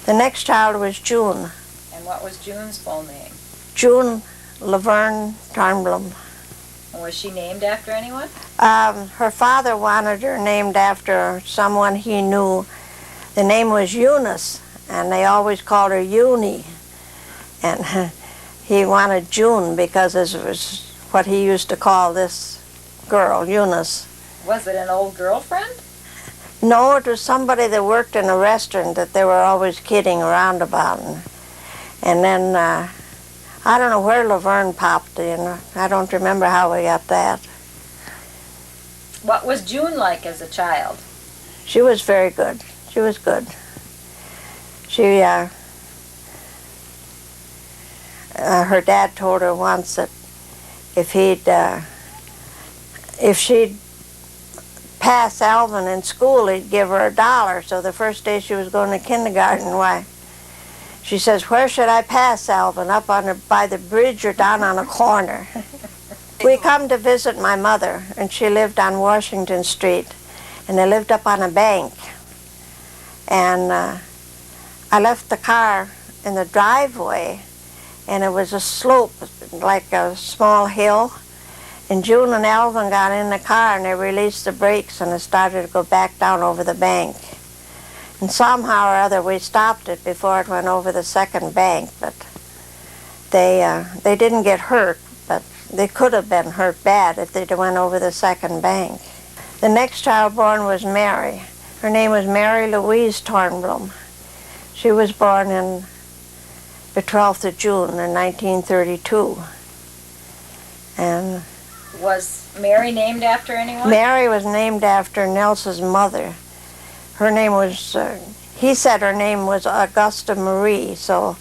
The next child was June. And what was June's full name? June Laverne Tarnblom. And was she named after anyone? Her father wanted her named after someone he knew. The name was Eunice, and they always called her Uni. And he wanted June because it was what he used to call this girl, Eunice. Was it an old girlfriend? No, it was somebody that worked in a restaurant that they were always kidding around about. And then, I don't know where Laverne popped in. I don't remember how we got that. What was June like as a child? She was very good. She was good. She, her dad told her once that if she'd pass Alvin in school, he'd give her $1. So the first day she was going to kindergarten, why, she says, "Where should I pass Alvin? Up on by the bridge or down on a corner?" We come to visit my mother, and she lived on Washington Street, and they lived up on a bank. And I left the car in the driveway, and it was a slope, like a small hill. And June and Alvin got in the car, and they released the brakes, and it started to go back down over the bank. And somehow or other, we stopped it before it went over the second bank. But they didn't get hurt, but they could have been hurt bad if they'd went over the second bank. The next child born was Mary. Her name was Mary Louise Tornblom. She was born in the 12th of June in 1932. And was Mary named after anyone? Mary was named after Nelson's mother. Her name was, he said her name was Augusta Marie, so,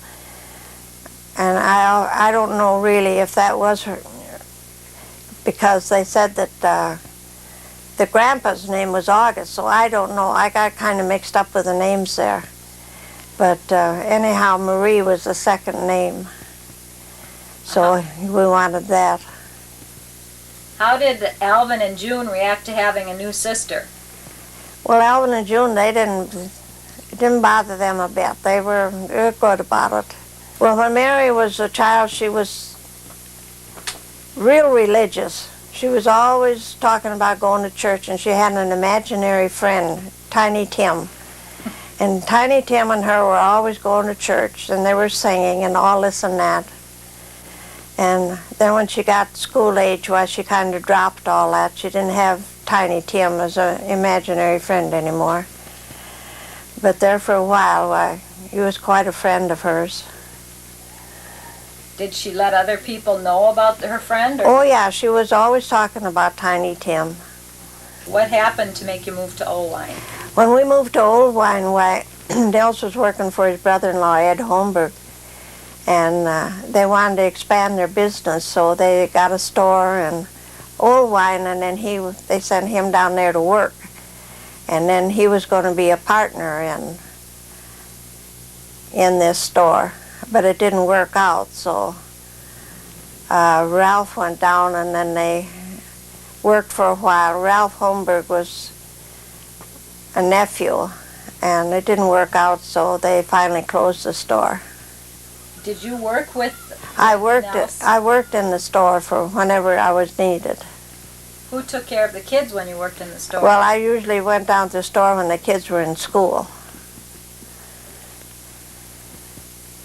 and I don't know really if that was her, because they said that the grandpa's name was August, so I don't know. I got kind of mixed up with the names there. But anyhow, Marie was the second name, so we wanted that. How did Alvin and June react to having a new sister? Well, Alvin and June, it didn't bother them a bit. They were good about it. Well, when Mary was a child, she was real religious. She was always talking about going to church, and she had an imaginary friend, Tiny Tim. And Tiny Tim and her were always going to church, and they were singing and all this and that. And then when she got school age, well, she kind of dropped all that. She didn't have Tiny Tim as an imaginary friend anymore. But there for a while, he was quite a friend of hers. Did she let other people know about her friend? Or Oh yeah, she was always talking about Tiny Tim. what happened to make you move to Oldwine? When we moved to Oldwine, why, Dels was working for his brother-in-law, Ed Holmberg, and they wanted to expand their business, so they got a store in Oldwine, and then they sent him down there to work. And then he was going to be a partner in this store, but it didn't work out, so Ralph went down, and then they worked for a while. Ralph Holmberg was a nephew, and it didn't work out, so they finally closed the store. Did you work with I worked in the store for whenever I was needed. Who took care of the kids when you worked in the store? Well, I usually went down to the store when the kids were in school.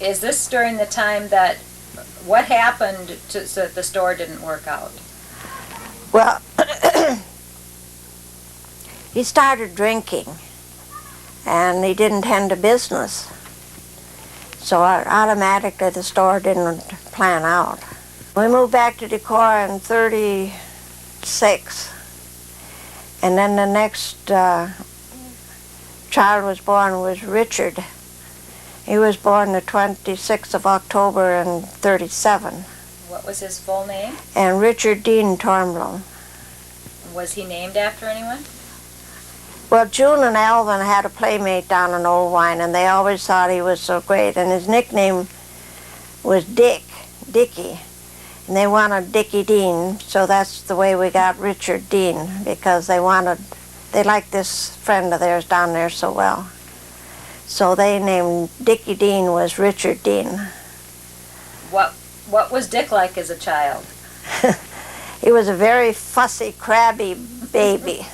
Is this during the time that, what happened so that the store didn't work out? Well, he started drinking, and he didn't tend to business. So automatically the store didn't plan out. We moved back to Decorah in 1936, and then the next child was born was Richard. He was born the 26th of October in 1937. What was his full name? And Richard Dean Tornblom. Was he named after anyone? Well, June and Alvin had a playmate down in Oldwine, and they always thought he was so great, and his nickname was Dickie, and they wanted Dickie Dean, so that's the way we got Richard Dean, because they liked this friend of theirs down there so well. So they named Dickie Dean was Richard Dean. What was Dick like as a child? He was a very fussy, crabby baby.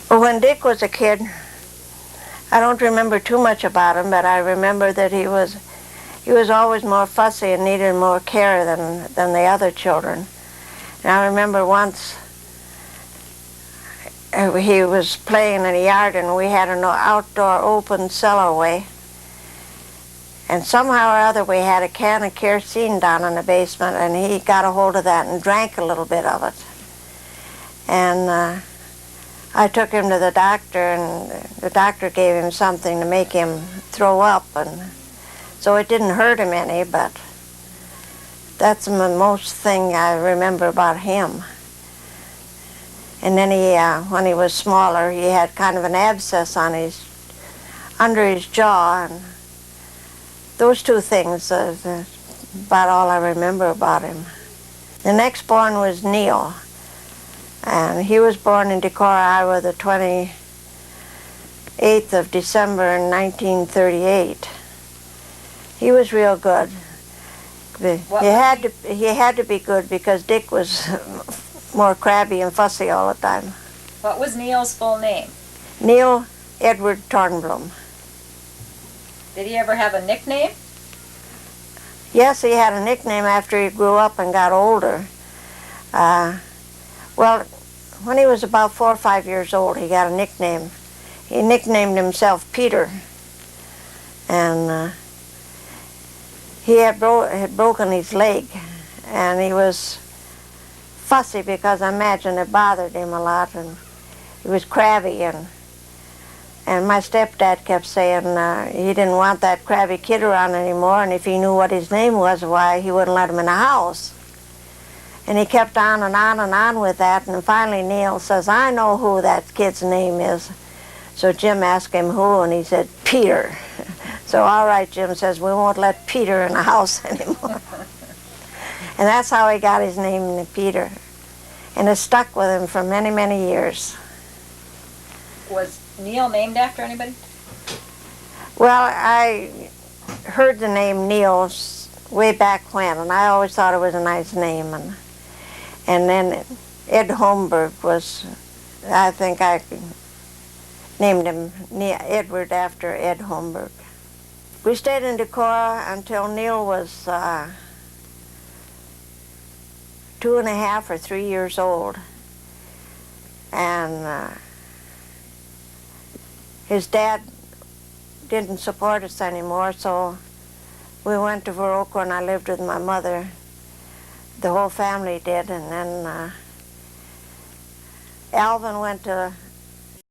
But when Dick was a kid, I don't remember too much about him, but I remember that he was always more fussy and needed more care than the other children. And I remember once he was playing in the yard and we had an outdoor open cellarway. And somehow or other we had a can of kerosene down in the basement, and he got a hold of that and drank a little bit of it. And I took him to the doctor, and the doctor gave him something to make him throw up, and so it didn't hurt him any, but that's the most thing I remember about him. And then when he was smaller, he had kind of an abscess on under his jaw, and those two things are about all I remember about him. The next born was Neil, and he was born in Decorah, Iowa, the 28th of December in 1938. He was real good. He had to be good because Dick was more crabby and fussy all the time. What was Neil's full name? Neil Edward Tornblom. Did he ever have a nickname? Yes, he had a nickname after he grew up and got older. Well, when he was about 4 or 5 years old, he got a nickname. He nicknamed himself Peter. And he had broken his leg, and he was fussy because I imagine it bothered him a lot, and he was crabby, and my stepdad kept saying he didn't want that crabby kid around anymore, and if he knew what his name was, why, he wouldn't let him in the house. And he kept on and on and on with that, and finally Neil says, I know who that kid's name is. So Jim asked him who, and he said, Peter. So all right, Jim says, we won't let Peter in the house anymore. And that's how he got his name, Peter. And it stuck with him for many, many years. Was Neil named after anybody? Well, I heard the name Neil way back when, and I always thought it was a nice name. And then Ed Holmberg was, I think I named him Edward after Ed Holmberg. We stayed in Decorah until Neil was 2.5 or 3 years old. And his dad didn't support us anymore, so we went to Viroqua, and I lived with my mother. The whole family did, and then Alvin went to